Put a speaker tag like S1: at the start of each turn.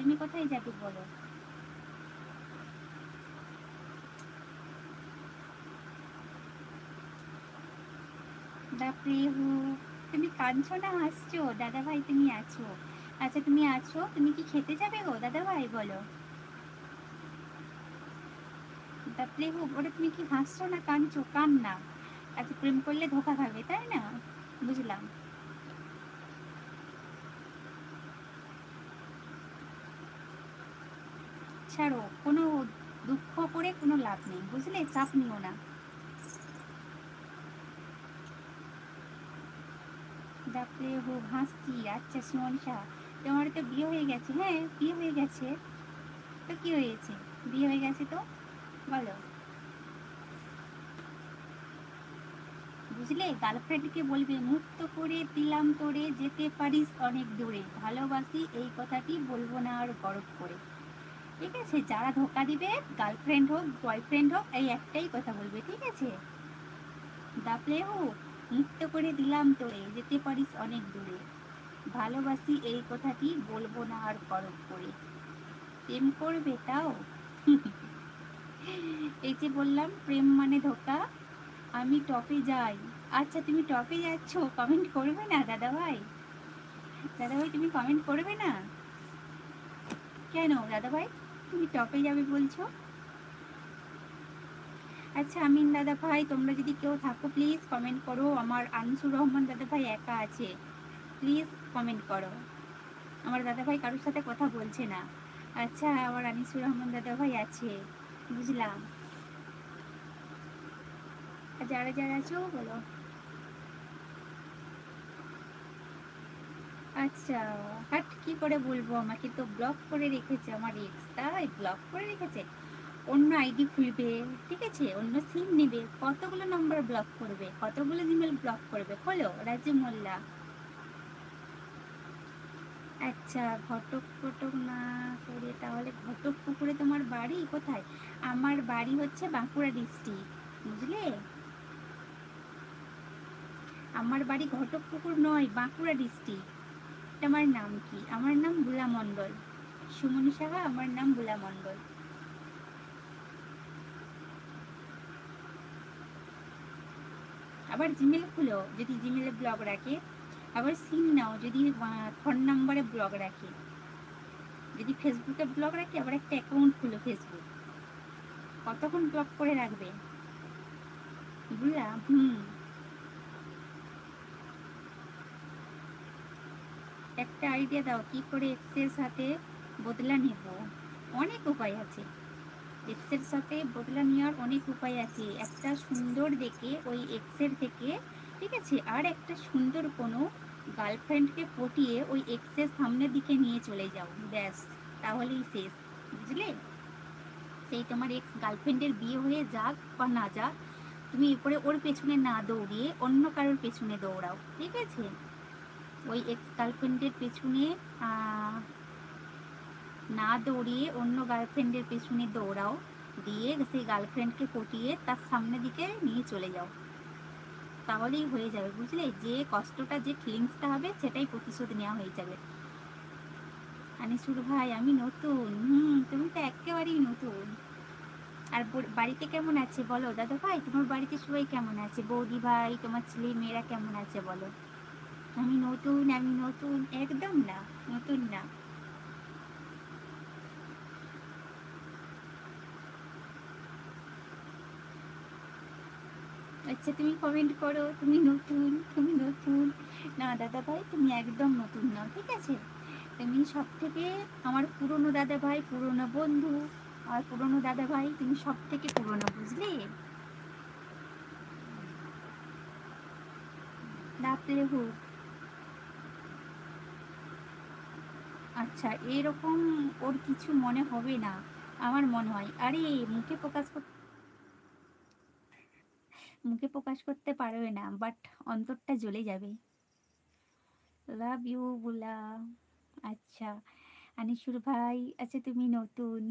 S1: তুমি কোথায় যাবে বলো? বাপরে হু, তুমি কাঁদছো না হাসছো? দাদা ভাই তুমি আছো? আচ্ছা তুমি আছো, তুমি কি খেতে যাবে গো দাদা ভাই বলো? বাপরে হু, ওটা তুমি কি হাসছো না কাঁদছো? কান্না। আচ্ছা প্রেম করলে ধোকা খাবে তাই না? বুঝলাম। ছাড়ো, কোনো দুঃখ করে কোনো লাভ নেই, বুঝলে? চাপ নিও না। বাপরে হো, হাসছি। আচ্ছা সুমনসা, তোমার তো বিয়ে হয়ে গেছে? হ্যাঁ বিয়ে হয়ে গেছে। তো কি হয়েছে? বিয়ে হয়ে গেছে তো বলো। বুঝলে, গার্লফ্রেন্ডকে বলবে মুক্ত করে দিলাম তোরে, যেতে পারিস অনেক দূরে, ভালোবাসি এই কথাটি বলবো না আর গরব করে। ঠিক আছে, যারা ধোকা দিবে, গার্লফ্রেন্ড হোক বয়ফ্রেন্ড হোক, এই একটাই কথা বলবে, ঠিক আছে? দাপলে হো, মুক্ত করে দিলাম তোরে, যেতে পারিস অনেক দূরে, ভালোবাসি এই কথাটি বলবো না আর গরব করে। প্রেম করবে তাও? এই যে বললাম প্রেম মানে ধোকা। আমি টপে যাই। আচ্ছা তুমি টপে যাচ্ছ, কমেন্ট করবে না দাদা ভাই? দাদা ভাই তুমি কমেন্ট করবে না? কেন দাদা ভাই, তুমি টপে যাবে বলছো? আচ্ছা আমিন দাদা ভাই, তোমরা যদি কেউ থাকো প্লিজ কমেন্ট করো। আমার আনিসুর রহমান দাদা ভাই একা আছে, প্লিজ কমেন্ট করো। আমার দাদা ভাই কারোর সাথে কথা বলছে না। আচ্ছা আমার আনিসুর রহমান দাদা ভাই আছে, বুঝলাম। আর যারা যারা আছো বলো। আচ্ছা, হাট কি করে বলবো, আমাকে তো ব্লক করে রেখেছে আমার এক্স, তাই ব্লক করে রেখেছে। অন্য আইডি খুলবে, ঠিক আছে, অন্য সিম নেবে, কতগুলো নম্বর ব্লক করবে, কতগুলো জিমেল ব্লক করবে, খোলো রাজু মোল্লা। আচ্ছা ঘটক টটক না করে তাহলে ঘটক পুকুরে তোমার বাড়ি কোথায়? আমার বাড়ি হচ্ছে বাঁকুড়া ডিস্ট্রিক্ট, বুঝলে? আমার বাড়ি ঘটক পুকুর নয়, বাঁকুড়া ডিস্ট্রিক্ট। তোমার নাম কি? আমার নাম বুলা মণ্ডল। সুমন সাহা আমার নাম, বুলা মণ্ডল। আবার জিমেল খুলো যদি জিমেলে ব্লগ রাখে। আবার সিম নাও যদি ফোন নাম্বারে ব্লগ রাখে। যদি ফেসবুকে ব্লগ রাখে, আবার একটা অ্যাকাউন্ট খুলো ফেসবুক। কতক্ষণ ব্লক করে রাখবে? বুঝলাম হুম। একটা আইডিয়া দাও, কি করে এক্সের সাথে বদলা নেব? অনেক উপায় আছে। এক্সের সাথে বদলা নেওয়ার অনেক উপায় আছে। একটা সুন্দর দেখে ওই এক্সের থেকে, ঠিক আছে, আর একটা সুন্দর কোনো গার্লফ্রেন্ডকে পটিয়ে ওই এক্সের সামনের দিকে নিয়ে চলে যাও, ব্যাস, তাহলেই শেষ, বুঝলে? সেই তোমার এক্স গার্লফ্রেন্ডের বিয়ে হয়ে যাক বা না যাক, তুমি এরপরে ওর পেছনে না দৌড়িয়ে অন্য কারোর পেছনে দৌড়াও, ঠিক আছে? ওই এক্স গার্লফ্রেন্ডের পেছনে আহ, না দৌড়িয়ে অন্য গার্লফ্রেন্ডের পেছনে দৌড়াও, দিয়ে সেই গার্লফ্রেন্ডকে পটিয়ে তার সামনে দিকে নিয়ে চলে যাও, তাহলেই হয়ে যাবে, বুঝলে? যে কষ্টটা, যে ফিলিংসটা হবে, সেটাই প্রতিশোধ নেওয়া হয়ে যাবে। আনিসুর ভাই আমি নতুন। তুমি তো একেবারেই নতুন। আর বাড়িতে কেমন আছে বলো দাদা ভাই? তোমার বাড়িতে সবাই কেমন আছে? বৌদি ভাই, তোমার ছেলে মেয়েরা কেমন আছে বলো? আমি নতুন, আমি নতুন, একদম না, নতুন না। আচ্ছা তুমি কমেন্ট করো তুমি নতুন, তুমি নতুন। না দাদা ভাই তুমি একদম নতুন নাও, ঠিক আছে? তুমি সব থেকে আমার পুরনো দাদা ভাই, পুরনো বন্ধু। আর পুরনো দাদা ভাই তুমি সব থেকে পুরনো, বুঝলে? ডাকলে হোক। আচ্ছা এরকম, ওর কিছু মনে হবে না আমার মনে হয়। আরে মুখে প্রকাশ করতে পারবে না, বাট অন্তরটা জ্বলে যাবে। লাভ ইউ বুলা। আচ্ছা আনিসুর ভাই, আচ্ছা তুমি নতুন।